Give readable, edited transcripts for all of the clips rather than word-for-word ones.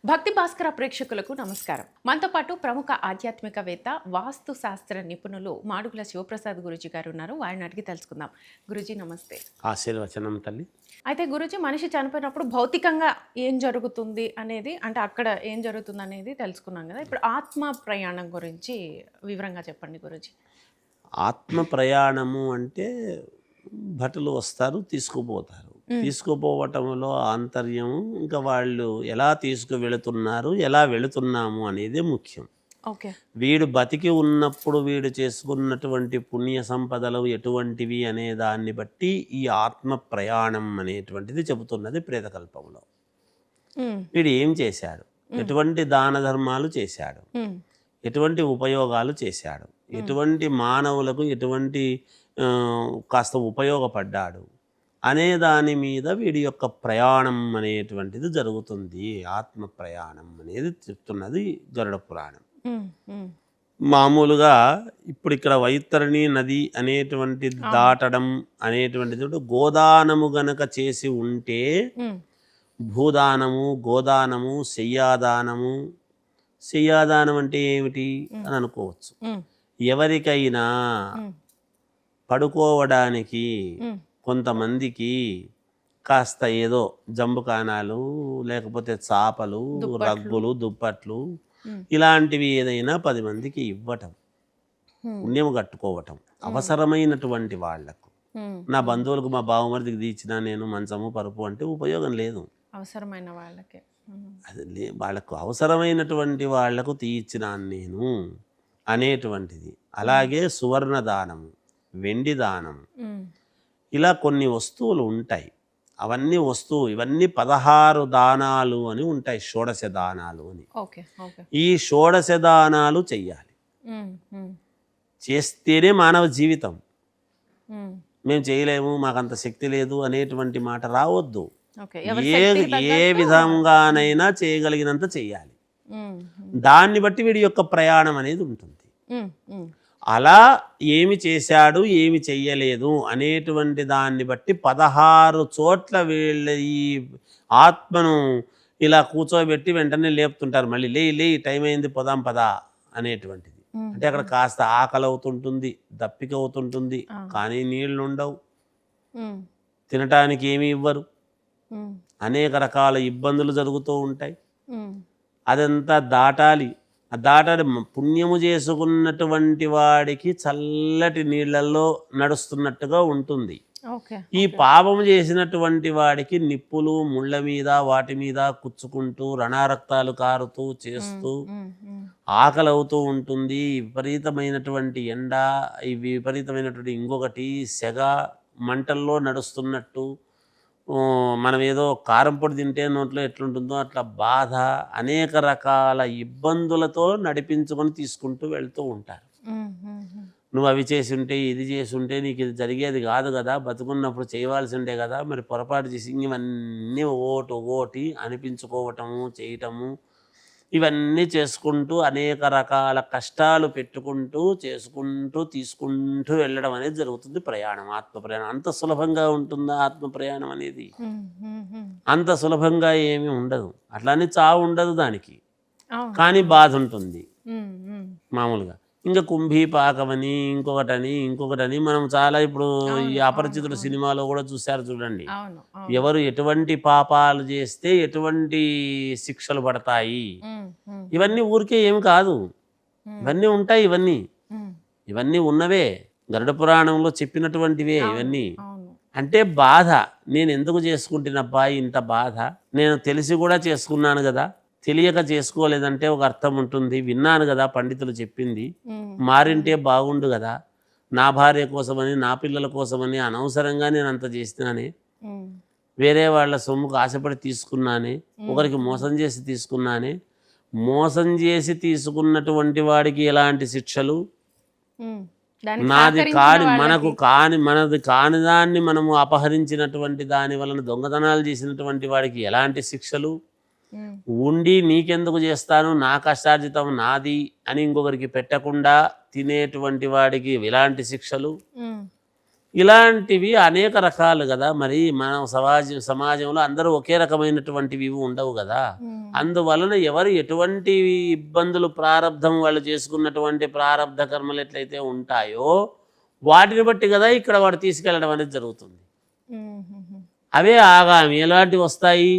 భక్తి భాస్కర ప్రేక్షకులకు నమస్కారం. మనతో పాటు ప్రముఖ ఆధ్యాత్మికవేత్త, వాస్తు శాస్త్ర నిపుణులు మాడుగుల శివప్రసాద్ గురూజీ గారు ఉన్నారు. వారిని అడిగి తెలుసుకుందాం. గురూజీ నమస్తే. ఆశీర్వచనం తల్లి. అయితే గురూజీ, మనిషి చనిపోయినప్పుడు భౌతికంగా ఏం జరుగుతుంది అనేది, అంటే అక్కడ ఏం జరుగుతుంది అనేది తెలుసుకున్నాం కదా. ఇప్పుడు ఆత్మ ప్రయాణం గురించి వివరంగా చెప్పండి గురూజీ. ఆత్మ ప్రయాణము అంటే భటులు వస్తారు, తీసుకుపోతారు. తీసుకుపోవటంలో ఆంతర్యం, ఇంకా వాళ్ళు ఎలా తీసుకువెళుతున్నారు, ఎలా వెళుతున్నాము అనేది ముఖ్యం. ఓకే. వీడు బతికి ఉన్నప్పుడు వీడు చేసుకున్నటువంటి పుణ్య సంపదలు ఎటువంటివి అనే దాన్ని బట్టి ఈ ఆత్మ ప్రయాణం అనేటువంటిది చెబుతున్నది ప్రేతకల్పంలో. వీడు ఏం చేశాడు, ఎటువంటి దాన ధర్మాలు చేశాడు, ఎటువంటి ఉపయోగాలు చేశాడు, ఎటువంటి మానవులకు ఎటువంటి కాస్త ఉపయోగపడ్డాడు అనే దాని మీద వీడి యొక్క ప్రయాణం అనేటువంటిది జరుగుతుంది. ఆత్మ ప్రయాణం అనేది చెప్తున్నది గరుడ పురాణం. మామూలుగా ఇప్పుడు ఇక్కడ వైతరణి నది అనేటువంటిది దాటడం అనేటువంటిది గోదానము గనక చేసి ఉంటే భూదానము, గోదానము, శయ్యాదానము. శయ్యాదానం అంటే ఏమిటి అని అనుకోవచ్చు. ఎవరికైనా పడుకోవడానికి కొంతమందికి కాస్త ఏదో జంబుకానాలు, లేకపోతే చాపలు, రగ్గులు, దుప్పట్లు ఇలాంటివి ఏదైనా 10 మందికి ఇవ్వటం, పుణ్యం కట్టుకోవటం అవసరమైనటువంటి వాళ్లకు. నా బంధువులకు, మా బావమరిదికి తీర్చినా నేను మంచము పరుపు అంటే ఉపయోగం లేదు. అవసరమైన వాళ్ళకి, అది వాళ్ళకు అవసరమైనటువంటి వాళ్లకు తీర్చినాను నేను అనేటువంటిది. అలాగే సువర్ణ దానము, వెండి దానము, ఇలా కొన్ని వస్తువులు ఉంటాయి. ఇవన్నీ 16 దానాలు అని ఉంటాయి, షోడశ దానాలు అని. ఈ షోడశ దానాలు చెయ్యాలి. చేస్తేనే మానవ జీవితం. మేము చేయలేము, మాకంత శక్తి లేదు అనేటువంటి మాట రావద్దు. ఏ విధంగానైనా చేయగలిగినంత చెయ్యాలి. దాన్ని బట్టి వీడి యొక్క ప్రయాణం అనేది ఉంటుంది. అలా ఏమి చేశాడు, ఏమి చెయ్యలేదు అనేటువంటి దాన్ని బట్టి 16 చోట్ల వీళ్ళ ఈ ఆత్మను ఇలా కూర్చోబెట్టి వెంటనే లేపుతుంటారు. మళ్ళీ లే టైం అయింది, పోదాం పదా అనేటువంటిది. అంటే అక్కడ కాస్త ఆకలి అవుతుంటుంది, దప్పిక అవుతుంటుంది, కానీ నీళ్లు ఉండవు, తినటానికి ఏమి ఇవ్వరు, అనేక రకాల ఇబ్బందులు జరుగుతూ ఉంటాయి. అదంతా దాటాలి. పుణ్యము చేసుకున్నటువంటి వాడికి చల్లటి నీళ్ళల్లో నడుస్తున్నట్టుగా ఉంటుంది. ఈ పాపము చేసినటువంటి వాడికి నిప్పులు, ముళ్ళ మీద, వాటి మీద కుచ్చుకుంటూ రణారక్తాలు కారుతూ చేస్తూ ఆకలి అవుతూ ఉంటుంది. విపరీతమైనటువంటి ఎండ, ఈ విపరీతమైనటువంటి ఇంకొకటి సెగ, మంటల్లో నడుస్తున్నట్టు, మనం ఏదో కారం పొడి తింటే నోట్లో ఎట్లుంటుందో అట్లా బాధ, అనేక రకాల ఇబ్బందులతో నడిపించుకొని తీసుకుంటూ వెళ్తూ ఉంటారు. నువ్వు అవి చేసి ఉంటే, ఇది చేసి ఉంటే నీకు ఇది జరిగేది కాదు కదా, బతుకున్నప్పుడు చేయవలసి ఉండే కదా, మరి పొరపాటు చేసి ఇవన్నీ ఓటి అనిపించుకోవటము, చేయటము, ఇవన్నీ చేసుకుంటూ అనేక రకాల కష్టాలు పెట్టుకుంటూ చేసుకుంటూ తీసుకుంటూ వెళ్ళడం అనేది జరుగుతుంది ప్రయాణం, ఆత్మ ప్రయాణం. అంత సులభంగా ఉంటుందా ఆత్మ ప్రయాణం అనేది? అంత సులభంగా ఏమీ ఉండదు. అట్లానే చావు ఉండదు దానికి, కానీ బాధ ఉంటుంది మామూలుగా. ఇంకా కుంభీపాకమని, ఇంకొకటని మనం చాలా ఇప్పుడు ఈ అపరిచితుడు సినిమాలో కూడా చూశారు చూడండి. ఎవరు ఎటువంటి పాపాలు చేస్తే ఎటువంటి శిక్షలు పడతాయి, ఇవన్నీ ఊరికే ఏమి కాదు, ఇవన్నీ ఉంటాయి. ఇవన్నీ ఉన్నవే, గరుడ పురాణంలో చెప్పినటువంటివే ఇవన్నీ. అంటే బాధ, నేను ఎందుకు చేసుకుంటున్నబ్బా ఇంత బాధ, నేను తెలిసి కూడా చేసుకున్నాను కదా, తెలియక చేసుకోలేదంటే ఒక అర్థం ఉంటుంది. విన్నాను కదా పండితులు చెప్పింది, మారింటే బాగుండు కదా, నా భార్య కోసమని, నా పిల్లల కోసమని అనవసరంగా నేను అంత చేసినానే, వేరే వాళ్ళ సొమ్ముకు ఆశపడి తీసుకున్నానే, ఒకరికి మోసం చేసి తీసుకున్నానే. మోసం చేసి తీసుకున్నటువంటి వాడికి ఎలాంటి శిక్షలు, మనది కాని దాన్ని మనము అపహరించినటువంటి దాని వలన దొంగతనాలు చేసినటువంటి వాడికి ఎలాంటి శిక్షలు, ఉండి నీకెందుకు చేస్తాను, నా కష్టార్జితం నాది అని ఇంకొకరికి పెట్టకుండా తినేటువంటి వాడికి ఇలాంటి శిక్షలు, ఇలాంటివి అనేక రకాలు కదా. మరి మన సమాజంలో అందరూ ఒకే రకమైనటువంటివి ఉండవు కదా. అందువలన ఎవరు ఎటువంటి ఇబ్బందులు ప్రారంధం వాళ్ళు చేసుకున్నటువంటి ప్రారంధ కర్మలు ఎట్లయితే ఉంటాయో వాటిని బట్టి కదా ఇక్కడ వాడు తీసుకెళ్ళడం అనేది జరుగుతుంది. అవే ఆగామి ఎలాంటివి వస్తాయి,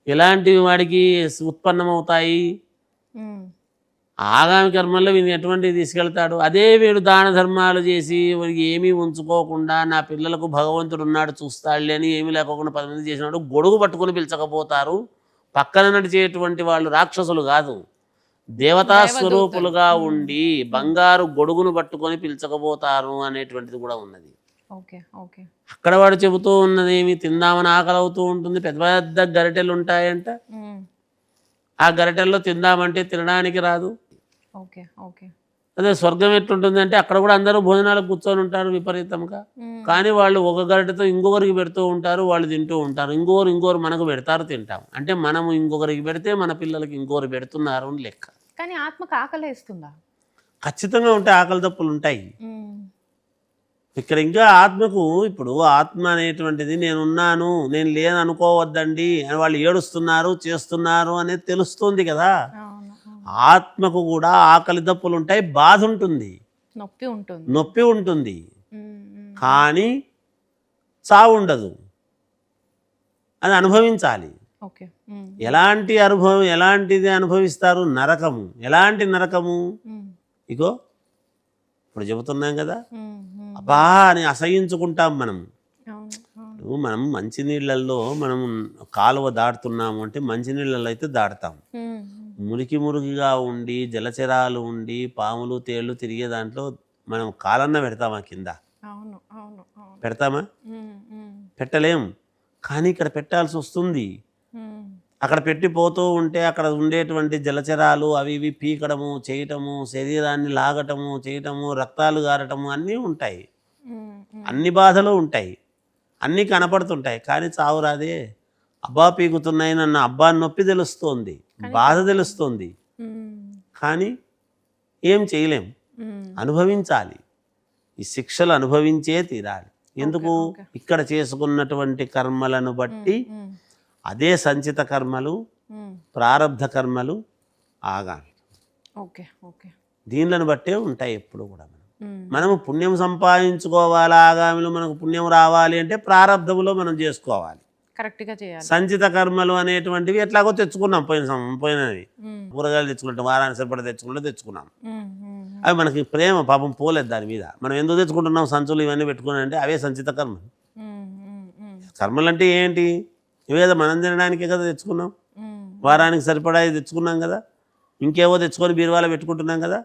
ఎలాంటివి వాడికి ఉత్పన్నమవుతాయి, ఆగామి కర్మల్లో వీడిని ఎటువంటివి తీసుకెళ్తాడు. అదే వీడు దాన ధర్మాలు చేసి వాడికి ఏమీ ఉంచుకోకుండా నా పిల్లలకు భగవంతుడు ఉన్నాడు చూస్తాడులే అని ఏమీ లేకోకుండా 10 మంది చేసినప్పుడు గొడుగు పట్టుకుని పిలిచకపోతారు. పక్కన నడిచేటువంటి వాళ్ళు రాక్షసులు కాదు, దేవతా స్వరూపులుగా ఉండి బంగారు గొడుగును పట్టుకొని పిలిచకపోతారు అనేటువంటిది కూడా ఉన్నది. అక్కడ వాడు చెబుతూ ఉన్నది ఏమి, తిందామని ఆకలి అవుతూ ఉంటుంది, పెద్ద పెద్ద గరిటెలు ఉంటాయంట, ఆ గరిటెల్లో తిందామంటే తినడానికి రాదు. అదే స్వర్గం ఎట్లుంటుంది అంటే అక్కడ కూడా అందరూ భోజనాలకు కూర్చొని ఉంటారు విపరీతంగా, కానీ వాళ్ళు ఒక గరిటెతో ఇంకొకరికి పెడుతూ ఉంటారు, వాళ్ళు తింటూ ఉంటారు. ఇంకొకరు మనకు పెడతారు, తింటాం. అంటే మనము ఇంకొకరికి పెడితే మన పిల్లలకి ఇంకొకరు పెడుతున్నారు అని లెక్క. కానీ ఆత్మకు ఆకలేస్తుందా? ఖచ్చితంగా ఉంటాయి, ఆకలి తప్పులు ఉంటాయి. ఇక్కడ ఇంకా ఆత్మకు, ఇప్పుడు ఆత్మ అనేటువంటిది నేనున్నాను నేను లేను అనుకోవద్దండి అని వాళ్ళు ఏడుస్తున్నారు చేస్తున్నారు అనేది తెలుస్తుంది కదా. ఆత్మకు కూడా ఆకలి దప్పులు ఉంటాయి, బాధ ఉంటుంది, నొప్పి ఉంటుంది, కానీ చావు ఉండదు. అది అనుభవించాలి. ఎలాంటి అనుభవం, ఎలాంటిది అనుభవిస్తారు? నరకము. ఎలాంటి నరకము? ఇగో ఇప్పుడు చెబుతున్నాం కదా, అబ్బా అని అసహించుకుంటాం మనం. మనం మంచినీళ్ళల్లో మనం కాలువ దాటుతున్నాము అంటే మంచినీళ్ళలో అయితే దాటుతాం. మురికిగా ఉండి జలచరాలు ఉండి పాములు తేళ్లు తిరిగే దాంట్లో మనం కాలన్న పెడతామా? కింద పెడతామా? పెట్టలేం. కానీ ఇక్కడ పెట్టాల్సి వస్తుంది. అక్కడ పెట్టిపోతూ ఉంటే అక్కడ ఉండేటువంటి జలచరాలు అవి ఇవి పీకడము చేయటము, శరీరాన్ని లాగటము చేయటము, రక్తాలు గారటము అన్నీ ఉంటాయి, అన్ని బాధలు ఉంటాయి, అన్నీ కనపడుతుంటాయి. కానీ చావు రాదే. అబ్బా పీకుతున్నాయి నన్ను, అబ్బా నొప్పి తెలుస్తోంది, బాధ తెలుస్తోంది, కానీ ఏం చేయలేం. అనుభవించాలి. ఈ శిక్షలు అనుభవించే తీరాలి. ఎందుకు? ఇక్కడ చేసుకున్నటువంటి కర్మలను బట్టి అదే సంచిత కర్మలు, ప్రారబ్ధ కర్మలు, ఆగామి దీనిలను బట్టే ఉంటాయి ఎప్పుడు కూడా. మనము పుణ్యం సంపాదించుకోవాలి, ఆగామిలో మనకు పుణ్యం రావాలి అంటే ప్రారబ్ధములో మనం చేసుకోవాలి, కరెక్ట్గా చేయాలి. సంచిత కర్మలు అనేటువంటివి ఎట్లాగో తెచ్చుకున్నాం, పోయినవి కూరగాయలు తెచ్చుకుంటాం, వారానికి సరిపడా తెచ్చుకున్నాం. అవి మనకి ప్రేమ పాపం పోలేదు దాని మీద. మనం ఎందుకు తెచ్చుకుంటున్నాం సంచులు ఇవన్నీ పెట్టుకున్నాం అంటే అవే సంచిత కర్మలు. కర్మలు అంటే ఏంటి? ఇవేదో మనం తినడానికే కదా తెచ్చుకున్నాం, వారానికి సరిపడా తెచ్చుకున్నాం కదా, ఇంకేవో తెచ్చుకొని బీరువాలో పెట్టుకుంటున్నాం కదా,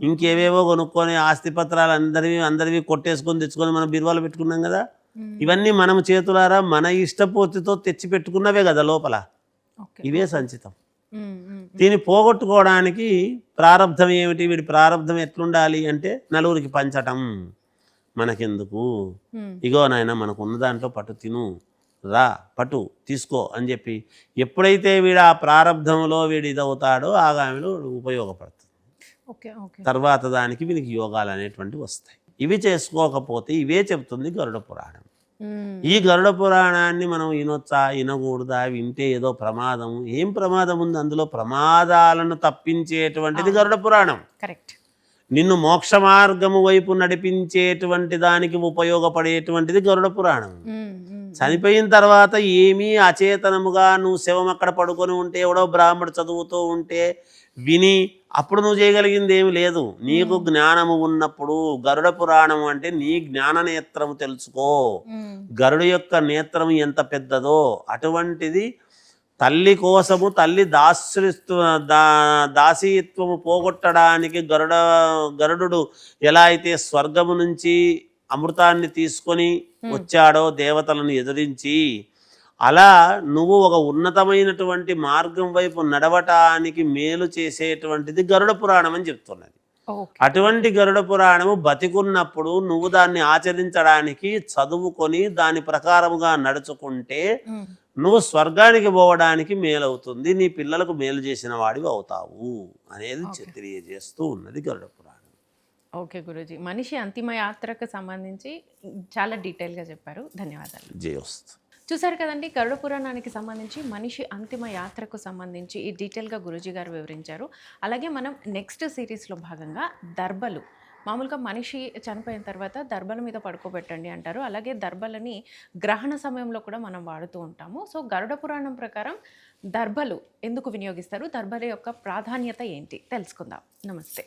ఇంకేవేవో కొనుక్కొని ఆస్తి పత్రాలు అందరివి కొట్టేసుకొని తెచ్చుకొని మనం బీరువాలో పెట్టుకున్నాం కదా. ఇవన్నీ మనం చేతులారా మన ఇష్టపూర్తితో తెచ్చి పెట్టుకున్నవే కదా లోపల. ఇవే సంచితం. దీన్ని పోగొట్టుకోవడానికి ప్రారబ్ధం ఏమిటి? వీడి ప్రారబ్ధం ఎట్లుండాలి అంటే నలుగురికి పంచటం. మనకెందుకు, ఇగో నాయన మనకు ఉన్న దాంట్లో పట్టు తిను, రా పట్టు తీసుకో అని చెప్పి ఎప్పుడైతే వీడు ఆ ప్రారబ్ధంలో వీడు ఇదవుతాడో ఆగామిలో ఉపయోగపడుతుంది. తర్వాత దానికి వీనికి యోగాలు అనేటువంటివి వస్తాయి. ఇవి చేసుకోకపోతే ఇవే చెప్తుంది గరుడ పురాణం. ఈ గరుడ పురాణాన్ని మనం వినొచ్చా వినకూడదా? వింటే ఏదో ప్రమాదం. ఏం ప్రమాదం ఉంది అందులో? ప్రమాదాలను తప్పించేటువంటిది గరుడ పురాణం. కరెక్ట్. నిన్ను మోక్ష మార్గము వైపు నడిపించేటువంటి దానికి ఉపయోగపడేటువంటిది గరుడ పురాణం. చనిపోయిన తర్వాత ఏమీ అచేతనముగా నువ్వు శవం అక్కడ పడుకొని ఉంటే ఎవడో బ్రాహ్మడు చదువుతూ ఉంటే విని అప్పుడు నువ్వు చేయగలిగింది ఏమి లేదు. నీకు జ్ఞానము ఉన్నప్పుడు గరుడ పురాణం అంటే నీ జ్ఞాన నేత్రము తెలుసుకో. గరుడు యొక్క నేత్రము ఎంత పెద్దదో అటువంటిది తల్లి కోసము, తల్లి దాసీత్వము పోగొట్టడానికి గరుడు ఎలా అయితే స్వర్గము నుంచి అమృతాన్ని తీసుకొని వచ్చాడో దేవతలను ఎదురించి, అలా నువ్వు ఒక ఉన్నతమైనటువంటి మార్గం వైపు నడవటానికి మేలు చేసేటువంటిది గరుడ పురాణం అని చెప్తున్నది. అటువంటి గరుడ పురాణము బతికున్నప్పుడు నువ్వు దాన్ని ఆచరించడానికి చదువుకొని దాని ప్రకారముగా నడుచుకుంటే నువ్వు స్వర్గానికి పోవడానికి మేలవుతుంది, నీ పిల్లలకు మేలు చేసిన వాడివి అవుతావు అనేది తెలియజేస్తూ ఉన్నది గరుడ పురాణం. ఓకే గురూజీ, మనిషి అంతిమ యాత్రకు సంబంధించి చాలా డీటెయిల్గా చెప్పారు. ధన్యవాదాలు. జయోస్తు. చూసారు కదండి, గరుడ పురాణానికి సంబంధించి మనిషి అంతిమ యాత్రకు సంబంధించి ఈ డీటెయిల్గా గురూజీ గారు వివరించారు. అలాగే మనం నెక్స్ట్ సిరీస్లో భాగంగా దర్బలు, మామూలుగా మనిషి చనిపోయిన తర్వాత దర్బల మీద పడుకోబెట్టండి అంటారు. అలాగే దర్బలని గ్రహణ సమయంలో కూడా మనం వాడుతూ ఉంటాము. సో గరుడ పురాణం ప్రకారం దర్బలు ఎందుకు వినియోగిస్తారు, దర్బల యొక్క ప్రాధాన్యత ఏంటి తెలుసుకుందాం. నమస్తే.